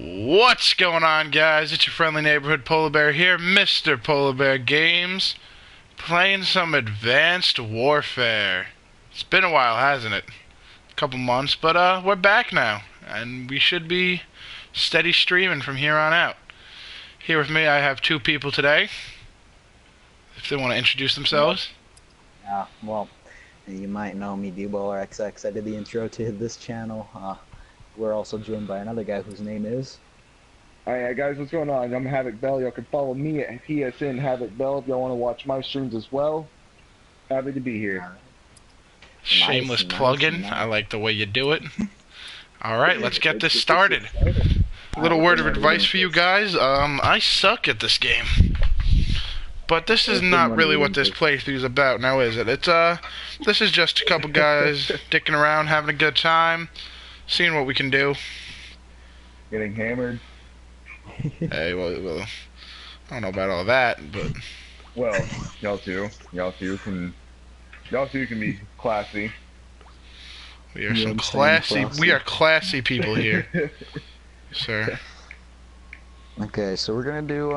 What's going on, guys? It's your friendly neighborhood Polar Bear here, Mr. Polar Bear Games, playing some Advanced Warfare. It's been a while, hasn't it? A couple months, but we're back now, and we should be steady streaming from here on out. Here with me, I have two people today, if they want to introduce themselves. Well, you might know me, D-Baller XX. I did the intro to this channel. We're also joined by another guy whose name is... Alright guys, what's going on? I'm Havoc Bell. Y'all can follow me at PSN Havoc Bell if y'all want to watch my streams as well. Happy to be here. Shameless plug-in. I like the way you do it. Alright, let's get this started. A little word of advice for you guys. I suck at this game. But this is not really what this playthrough is about now, is it? This is just a couple guys dicking around, having a good time, seeing what we can do. Getting hammered. Hey, well, I don't know about all that, but... Well, y'all two can be classy. We are some classy, we are classy people here, sir. Okay, so we're gonna do,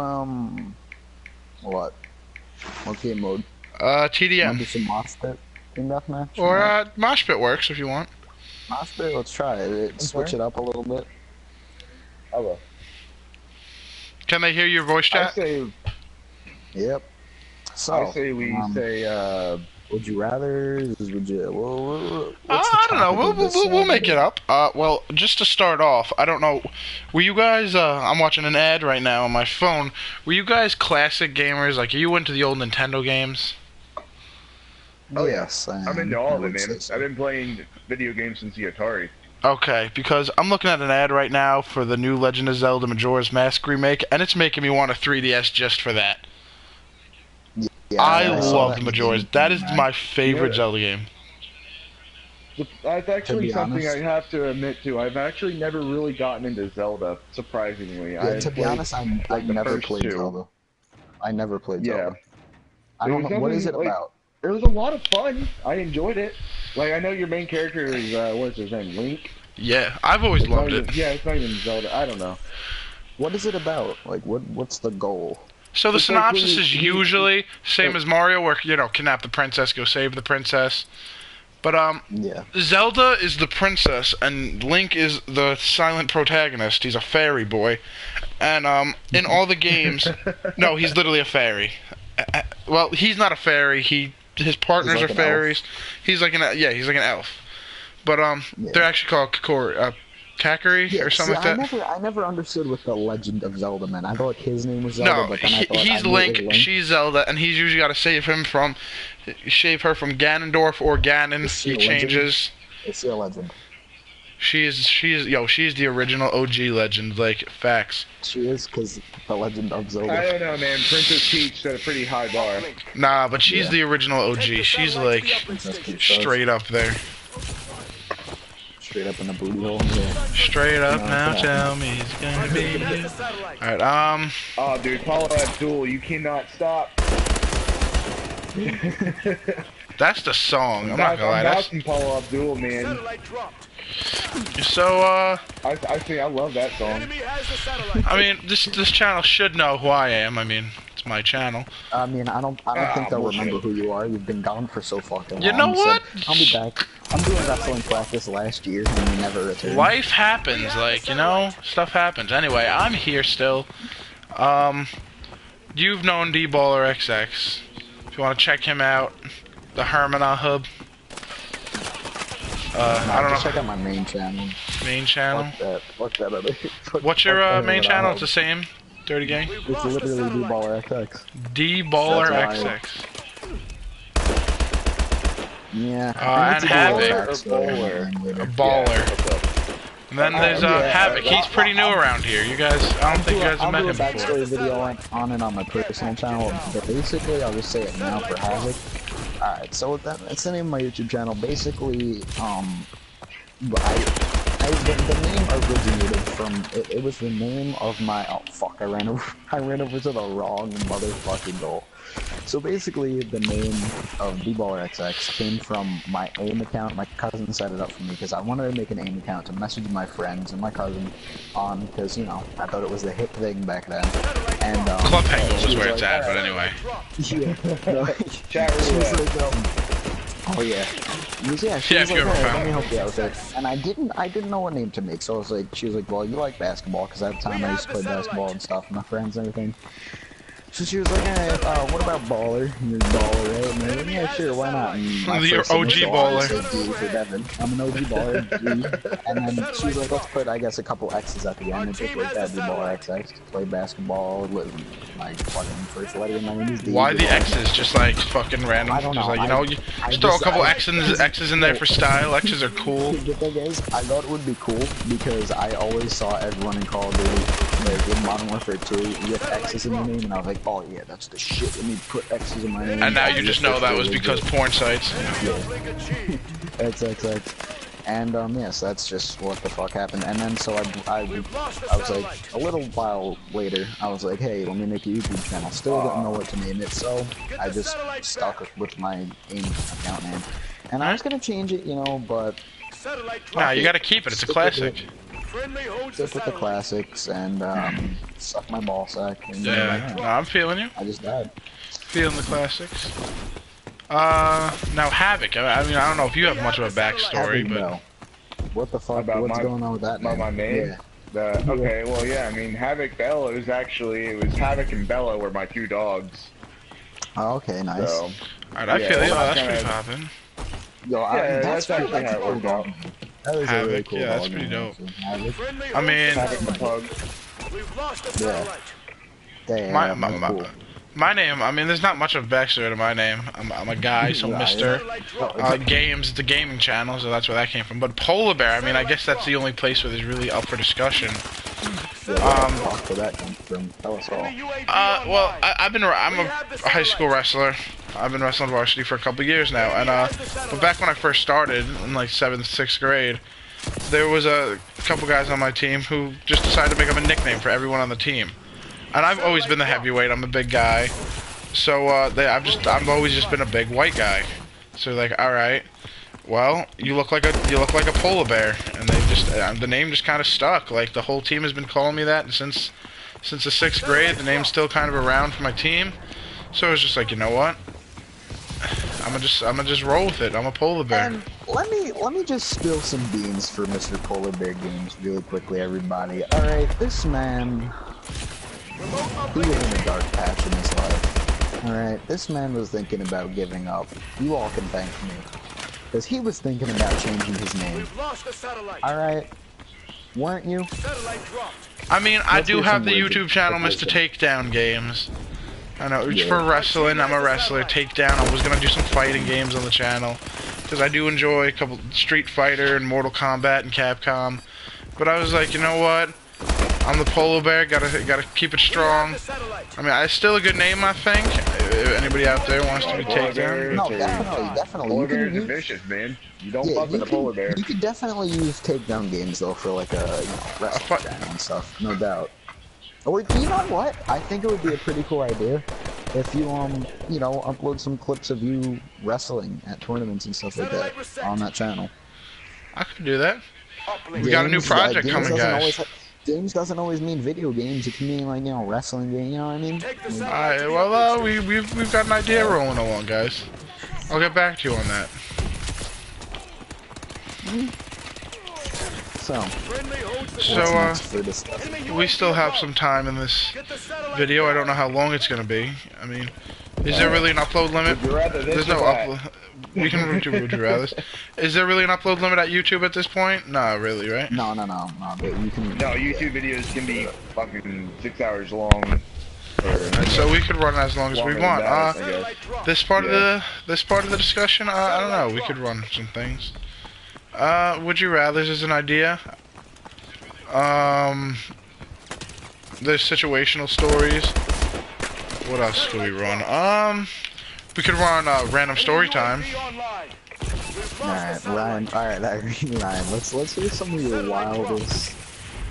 what game mode? TDM. Want to do some mosh pit team deathmatch? Or, mosh pit works if you want. Mosh pit, let's try it. Switch it up a little bit. I will. Can they hear your voice chat? Yep. So, I say we say, would you rather? Would you? I don't know. We'll make it up. Well, just to start off, I don't know. Were you guys? I'm watching an ad right now on my phone. Were you guys classic gamers? Like, are you into the old Nintendo games? Oh yes, I'm into all of it, man. I've been playing video games since the Atari. Okay, because I'm looking at an ad right now for the new Legend of Zelda Majora's Mask remake, and it's making me want a 3DS just for that. Yeah, I love the Majora's. That is my favorite Zelda game. That's actually something I have to admit to. I've actually never really gotten into Zelda, surprisingly. Yeah, to be honest, I never played Zelda. I never played Zelda. I don't know, what is it about? It was a lot of fun. I enjoyed it. Like, I know your main character is, what's his name, Link? Yeah, I've always loved it. Yeah, it's not even Zelda. I don't know. What is it about? Like, what's the goal? So the synopsis is usually same as Mario, where, you know, kidnap the princess, go save the princess. But, yeah. Zelda is the princess, and Link is the silent protagonist. He's a fairy boy. And, in all the games... No, he's literally a fairy. Well, he's not a fairy. His partners like are fairies. Elf. He's like an elf. But, they're actually called Kakari or something like that. I never understood what the Legend of Zelda meant. I thought his name was Zelda, but then I thought he's Link, she's Zelda, and he's usually got to save her from Ganondorf or Ganon. He changes. Is she a legend? She's the original OG legend, like, facts. She is, because the Legend of Zelda. I don't know, man. Princess Peach set a pretty high bar. Nah, but she's the original OG. She's, like, straight up there. Straight up in the booty hole. Yeah. Straight up now, tell me it's gonna be you. Alright, Oh, dude, Paula Abdul, you cannot stop. That's the song. I'm not gonna lie. That's Paula Abdul, man. So, I love that song. I mean, this channel should know who I am. I mean, it's my channel. I mean, I don't think they'll remember who you are. You've been gone for so fucking long. You know what? I'll be back. I'm doing wrestling practice last year, and you never returned. Life happens, like, you know, stuff happens. Anyway, I'm here still. You've known D-Baller XX. If you want to check him out, the Hermana Hub. I don't know. Check out my main channel. Main channel? Fuck that other. What's your main channel? It's the same? Dirty Gang? It's literally D-Baller XX. D-Baller XX. Yeah. And Havoc. Baller. And then there's Havoc. He's pretty new around here. You guys, I don't think you guys have met him before. I'll do a backstory video on and on my personal channel, but basically, I'll just say it now for Havoc. Alright, so that's the name of my YouTube channel. Basically, the name originated from, it was the name of my, oh fuck, I ran over to the wrong motherfucking goal. So basically, the name of DBallerXX came from my AIM account. My cousin set it up for me because I wanted to make an AIM account to message my friends and my cousin on because, you know, I thought it was the hip thing back then. And Club Hangle she was was where like, it's at, "All but right." anyway. Yeah. No, Chat she was roulette. like, oh yeah. She Yeah, was if like, you ever "Alright, found let me one. help you out with it." And I didn't know what name to make. So I was like, she was like, well, you like basketball because at the time I used to play basketball and stuff with my friends and everything. So she was like, alright, what about baller? You're baller, right? And I was like, yeah, sure, why not? And my You're first OG initial, baller. obviously, D for Devin. I'm an OG baller, D. And then she was like, let's put, I guess, a couple X's at the end and just like that, D baller XX. Play basketball. My fucking first letter in my name is D. Why the D-baller. X's? Just like fucking random. I don't Just know. like, you know, you I just throw a just- couple I- X's in there for style. X's are cool. The thing is, I thought it would be cool because I always saw everyone in Call of Duty, like in Modern Warfare 2, with X's in their name, and I was like, oh yeah, that's the shit. Let me put X's in my name. And now you just know that was because porn sites. XXX. And yes, that's just what the fuck happened. And then so I was like, a little while later, I was like, hey, let me make a YouTube channel. Still didn't know what to name it, so I just stuck with my AIM account name. And I was gonna change it, you know, but Nah, you gotta keep it. It's a classic. stick with the classics and suck my ball sack. And, Yeah, no, I'm feeling you. I just died. Feeling the classics. Now Havoc. I mean, I don't know if you have much of a backstory, Havoc but Bell. What the fuck? About What's my- going on with that About name? my name? Yeah. Okay, well, yeah, I mean, Havoc Bella was actually, it was Havoc and Bella were my two dogs. Oh, okay, nice. So, alright, I yeah, feel you. well, That's kinda- pretty poppin'. Yo, Yeah, that's that's actually how it cool, worked out. dog. That is a really Havoc, cool yeah, that's dog pretty name, dope. actually. Havoc. I mean, Havoc the pug. Yeah. Damn, that's cool. my name. I mean, there's not much of a backstory to my name. I'm a guy, so Right. Mister. Games, the gaming channel, so that's where that came from. But Polar Bear, I mean, I guess that's the only place where there's really up for discussion. Fuck where that comes from. Tell us all. Well, I'm a high school wrestler. I've been wrestling varsity for a couple years now, and but back when I first started in like 7th, 6th grade, there was a couple guys on my team who just decided to make up a nickname for everyone on the team. And I've always been the heavyweight. I'm a big guy, so I've always just been a big white guy. So like, all right, well, you look like a polar bear, and they just the name just kind of stuck. Like the whole team has been calling me that, and since the 6th grade, the name's still kind of around for my team. So I was just like, you know what? I'm gonna just roll with it. I'm a polar bear. And let me just spill some beans for Mr. Polar Bear Games really quickly, everybody. All right, this man, he was in a dark patch in his life. All right, this man was thinking about giving up. You all can thank me, because he was thinking about changing his name. All right, weren't you? I mean, I Let's do hear have some the words of YouTube channel, Mr. appreciation. Takedown Games. I know, it's Yeah. for wrestling. I'm a wrestler. Takedown. I was gonna do some fighting games on the channel because I do enjoy a couple Street Fighter and Mortal Kombat and Capcom. But I was like, you know what? I'm the Polar Bear. Gotta keep it strong. I mean, it's still a good name, I think. If anybody out there wants to be Polar bear. Takedown. No, definitely. Polar You can bears are use- vicious, man. You don't Yeah, fuck with a polar bear. you could definitely use takedown games though for like a wrestling fight- channel and stuff, no doubt. Or you know what? I think it would be a pretty cool idea if you upload some clips of you wrestling at tournaments and stuff like that on that channel. I could do that. We got a new project coming, guys. Games doesn't always mean video games. It can mean like wrestling game. You know what I mean? Alright, well, we've got an idea rolling along, guys. I'll get back to you on that. So, So, what's next for this stuff? we still have some time in this video. I don't know how long it's gonna be. I mean, is there really an upload limit? Would you rather this There's no or that? upload. We can do would you rather. Is there really an upload limit at YouTube at this point? No, really, right? No. But you can. No, YouTube videos can be fucking 6 hours long. And so we could run as long as we Longer than want. that, I guess. This part of the discussion, I don't know. We could run some things. Would you rather is an idea. There's situational stories. What else could we run? We could run random story time. Alright, Ryan. Alright, Ryan. Let's hear some of your wildest.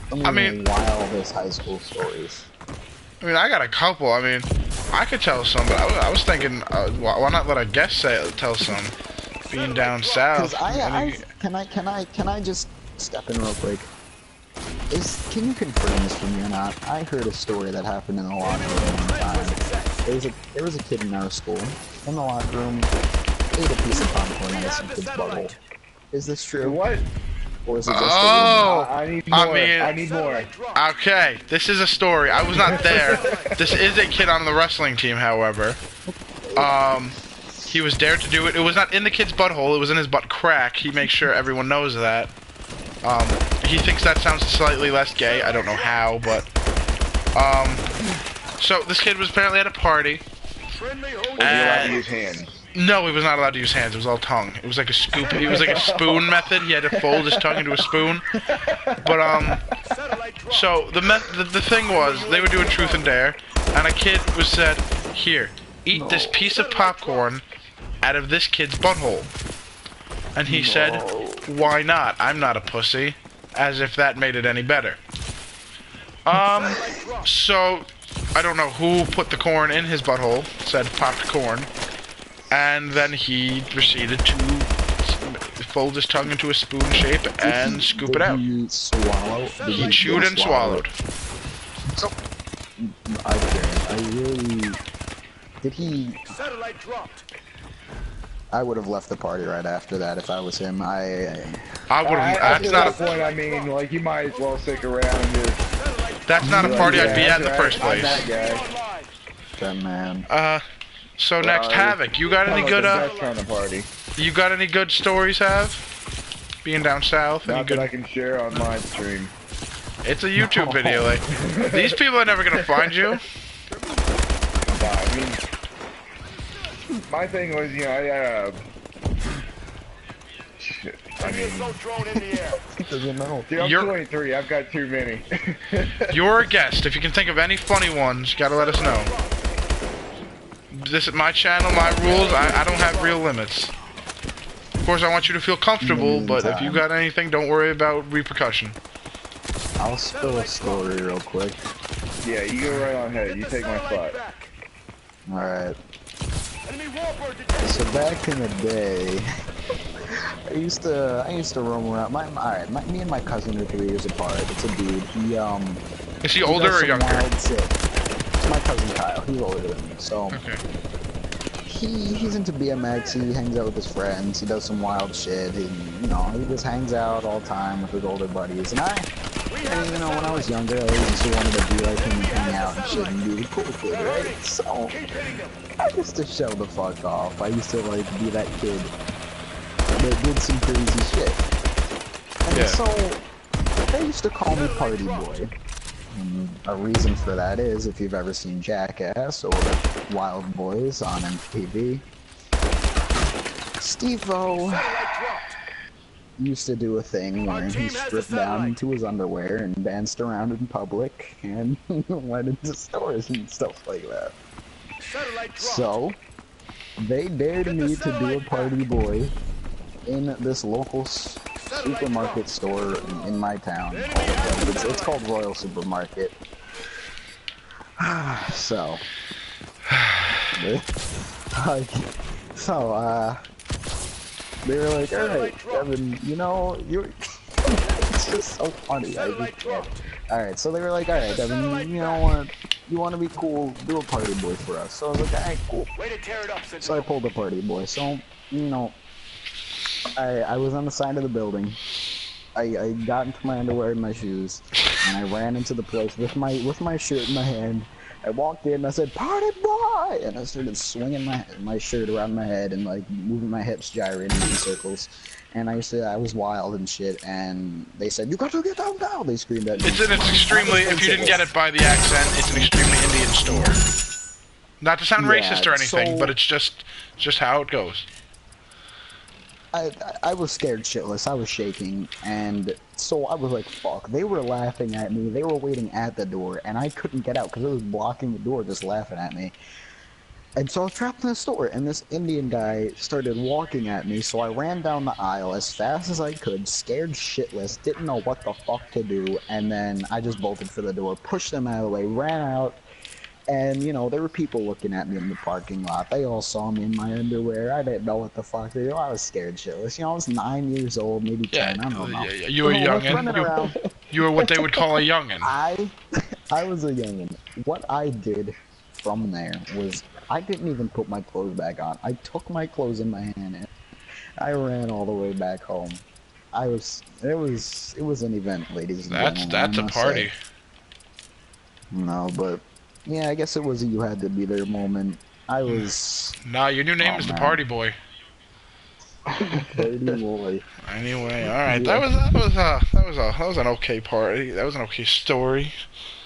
Some of I your mean- wildest high school stories. I mean, I got a couple. I mean, I could tell some, but I was thinking, why not let a guest tell some? Being down Because south. can I just step in real quick? Can you confirm this for me or not? I heard a story that happened in the locker room one time. There was a kid in our school in the locker room ate a piece of popcorn out of some kid's butthole. Is this true? What? Or is it just a Oh, I need more. mean, I need more. okay, this is a story. I was not there. This is a kid on the wrestling team, however. He was dared to do it. It was not in the kid's butthole. It was in his butt crack. He makes sure everyone knows that. He thinks that sounds slightly less gay. I don't know how, but so this kid was apparently at a party. Was he allowed to use hands? No, he was not allowed to use hands. It was all tongue. It was like a scoop. It was like a spoon method. He had to fold his tongue into a spoon. But so the thing was, they were doing truth and dare, and a kid was said, "Here, eat this piece of popcorn out of this kid's butthole." And he said, "Why not? I'm not a pussy." As if that made it any better. So I don't know who put the corn in his butthole. Said popped corn. And then he proceeded to fold his tongue into a spoon shape and scoop it out. Did he swallow? He chewed and swallowed. So, I really... Did he... I would have left the party right after that if I was him. I would have. That's not a point. I mean, like, you might as well stick around and just... That's not a party I'd be at in the first I'm place. that guy. Good man. So next, Havoc, you got any good, kind of party. you got any good stories, Hav? Being down south? Any Not good... that I can share on my stream. It's a YouTube video, like, these people are never gonna find you. I mean, my thing was, you know, shit, I mean, Doesn't know. dude, I'm You're- 23, I've got too many. You're a guest. If you can think of any funny ones, you gotta let us know. This is my channel, my rules. I don't have real limits. Of course, I want you to feel comfortable, but if you got anything, don't worry about repercussion. I'll spill a story real quick. Yeah, you go right on ahead, you take my spot. Alright. So back in the day, I used to roam around. Me and my cousin are 3 years apart. It's a dude. Is he older or younger? Wild shit. My cousin Kyle. He's older than me. So Okay. he's into BMX. He hangs out with his friends. He does some wild shit. And, you know, he just hangs out all the time with his older buddies. And you know, when I was younger, I always just wanted to be like him and hang out and shit and be the cool kid, right? So I used to show the fuck off. I used to like be that kid that did some crazy shit. And Yeah. so they used to call me Party Boy. And a reason for that is, if you've ever seen Jackass or Wild Boys on MTV, Steve-O used to do a thing where he stripped down into his underwear and danced around in public and went into stores and stuff like that. So, they dared me to do a Party Boy in this local supermarket store in my town. It's called Royal Supermarket. So, they were like, alright, Evan, you know, it's just so funny, I just can't. Alright, so they were like, alright, Evan, you know what, you want to be cool, do a Party Boy for us. So I was like, alright, cool. So I pulled a Party Boy. So, you know, I was on the side of the building. I got into my underwear and my shoes, and I ran into the place with my shirt in my hand. I walked in and I said, "Party Boy!" And I started swinging my shirt around my head and like moving my hips, gyrating in circles. And I was wild and shit. And they said, "You got to get down now!" They screamed at me. It's extremely, if you didn't get it by the accent, it's an extremely Indian store. Not to sound racist or anything, but it's just how it goes. I was scared shitless. I was shaking, and so I was like, fuck. They were laughing at me. They were waiting at the door, and I couldn't get out because it was blocking the door, just laughing at me. And so I was trapped in the store, and this Indian guy started walking at me, so I ran down the aisle as fast as I could, scared shitless, didn't know what the fuck to do, and then I just bolted for the door, pushed them out of the way, ran out, And, you know, there were people looking at me in the parking lot. They all saw me in my underwear. I didn't know what the fuck to do. I was scared shitless. You know, I was 9 years old, maybe Yeah, 10, I don't know. you were a Running youngin. around. You were what they would call a youngin. I, I was a youngin. What I did from there was I didn't even put my clothes back on. I took my clothes in my hand and I ran all the way back home. It was an event, ladies and gentlemen, I That's a must say. party. No, but yeah, I guess it was a you had to be there moment. I was, Nah, your new name oh is the man, Party Boy. Party boy. Anyway, all right, Yeah, that was an okay party. That was an okay story.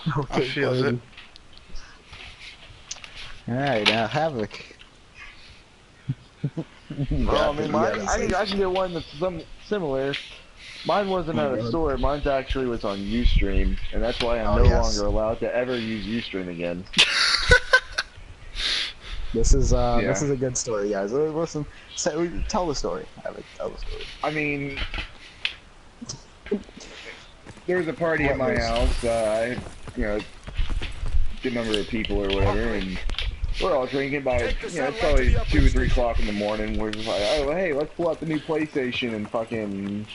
I okay, feels it. party. All right, now Havoc. You Well, I got mean, you mine, gotta I say can get one that's similar. Mine wasn't at a something. store. Mine's actually was on Ustream, and that's why I'm Oh no yes, longer allowed to ever use Ustream again. this is Yeah. a good story, guys. Listen, tell the story, Havoc. Tell the story. I mean, there was a party at What my was? house. I, you know, good number of people or whatever, and we're all drinking by, it's probably 2 or 3 o'clock in the morning. We're just like, oh, hey, let's pull out the new PlayStation and fucking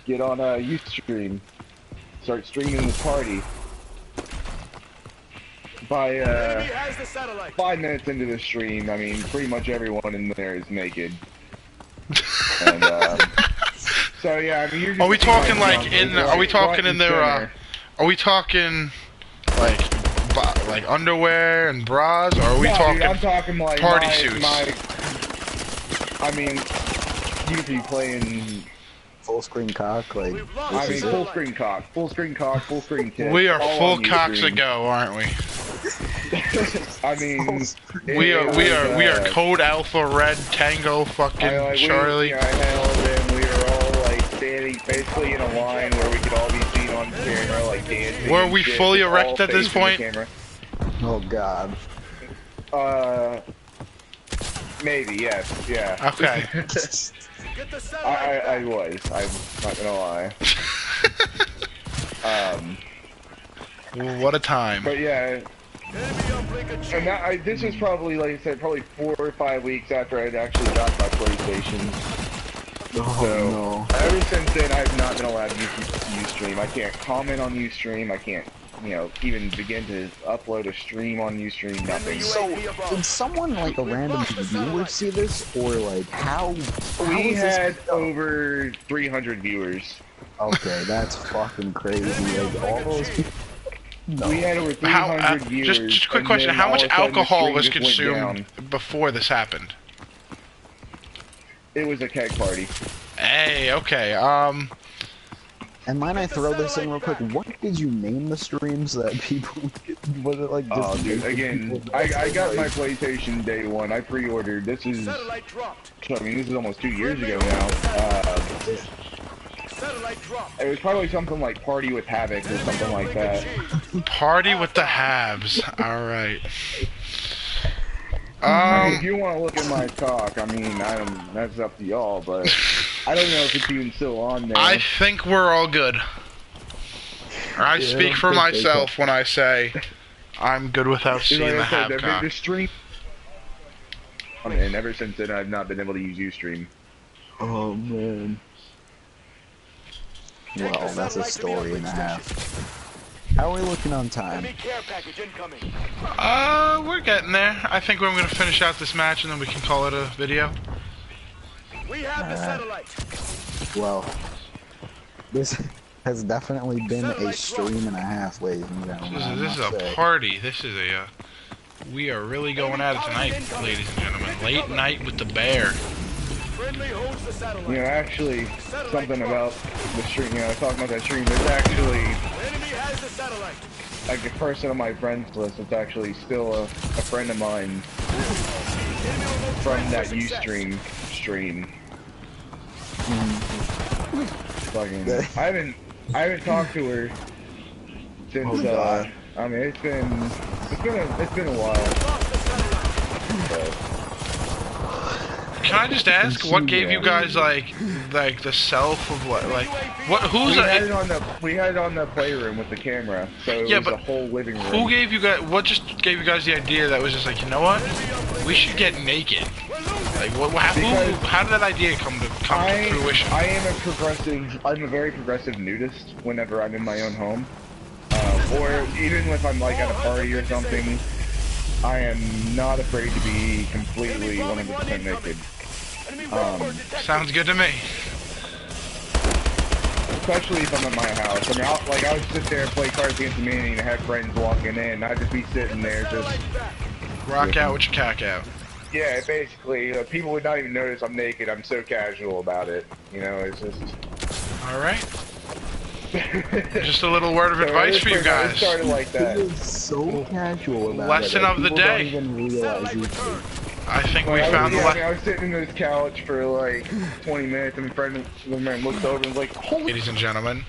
get on Ustream, start streaming the party. By 5 minutes into the stream, I mean, pretty much everyone in there is naked. And so yeah, I mean, you're just Are we seeing, talking like drunk, in? like, Are we talking front in and their? center. Are we talking like like underwear and bras, or are we No, talking dude, I'm talking like party suits? I mean, you could be playing. Full screen cock, like I this mean, is it. full screen cock, full screen cock, full screen tits. We are all full on cocks Ustream. ago, aren't we? I mean, We are Code Alpha Red Tango fucking Charlie. I held him. We were all like standing basically in a line where we could all be seen on camera, like dancing. Were and we shit, fully just all erect at this facing the point? camera. Oh God. Maybe yes, yeah. Okay. I was. I'm not gonna lie. What a time. But yeah. And this was probably, like I said, probably 4 or 5 weeks after I'd actually got my PlayStation. Oh So, no. ever since then, I've not been allowed to use Ustream. I can't comment on Ustream. I can't, even begin to upload a stream on Ustream. Nothing. So, did someone like a random viewer see this, or like how We is this had picked up? over 300 viewers. Okay, that's fucking crazy. Like all those people. No. We had over How? 300 viewers. Just a quick and question: then how all much of a sudden the alcohol stream was just went consumed down. before this happened? It was a keg party. Hey, okay. And might I throw this in real quick? What did you name the streams that people? Was it like? Oh, just dude, naked again, people I got my like- PlayStation day one. I pre-ordered. This is, I mean, this is almost 2 years ago now. It was probably something like Party with Havoc or something like that. Party with the Habs. All right. I mean, if you want to look at my talk, I mean, that's up to y'all, but I don't know if it's even still on there. I think we're all good. I Yeah, speak for myself when I say I'm good without Like seeing the I said, the Habcock. stream, and ever since then, I've not been able to use Ustream. Oh man. Well, that's a story and a half. How are we looking on time? We're getting there. I think we're gonna finish out this match and then we can call it a video. We have the satellite. Well, this has definitely been a stream and a half, ladies and gentlemen. I This is must a say. party. This is a. We are really going at it tonight, ladies and gentlemen. Late night with the bear. Friendly holds the satellite. Actually, something about the stream, talking about that stream, there's actually, Enemy has the satellite. like, a person on my friends list that's actually still a friend of mine from that Ustream stream. Fucking, I haven't talked to her since, Oh, God. I mean, it's been a while. Lost the satellite. But, can I just ask, what gave you guys like the self of what, like, what? Who's we had it on the playroom with the camera, so it yeah, was but the whole living room. who gave you guys? What just gave you guys the idea that was just like, you know what? We should get naked. Like, how did that idea come to fruition? I'm a very progressive nudist whenever I'm in my own home. Or even if I'm like at a party or something, I am not afraid to be completely 100% naked. Sounds good to me. Especially if I'm at my house. I mean, I would sit there and play Cards Against Humanity and have friends walking in. I'd just be sitting there just... Rock out with your cack out. Yeah, basically, people would not even notice I'm naked. I'm so casual about it. You know, it's just... Alright. Just a little word of advice for you guys. It started like that. He is so casual about Lesson it. of the People day. Don't even realize he's I think we found the I was sitting on this couch for like 20 minutes, and my friend looked over and was like, "Holy!" Ladies and gentlemen,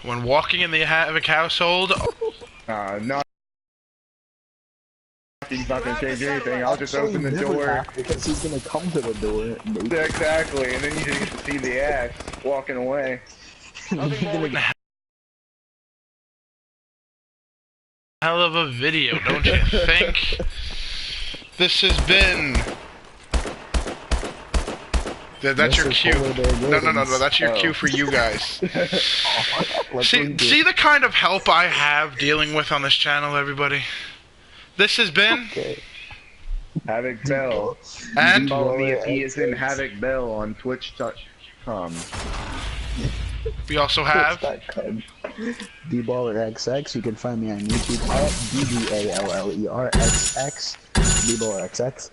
when walking in the Havoc household, Nothing's not gonna change anything. I'll just open the door. because he's gonna come to the door. Yeah, exactly, and then you just get to see the ass walking away. hell of a video, don't you think? This has been... That's your cue. No, that's your cue for you guys. See the kind of help I have dealing with on this channel, everybody? This has been... Havoc Bell. And... Follow me at ESN Havoc Bell on Twitch.com. We also have... DBallerXX. You can find me on YouTube at DBALLERXX. DBallerXX.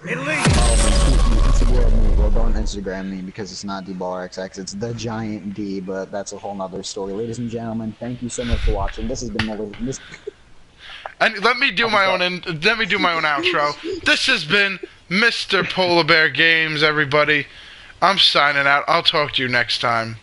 Instagram me. Well, don't Instagram me because it's not DBallerXX. It's the Giant D, but that's a whole nother story. Ladies and gentlemen, thank you so much for watching. This has been And let me do my own outro. This has been Mr. Polar Bear Games, everybody. I'm signing out. I'll talk to you next time.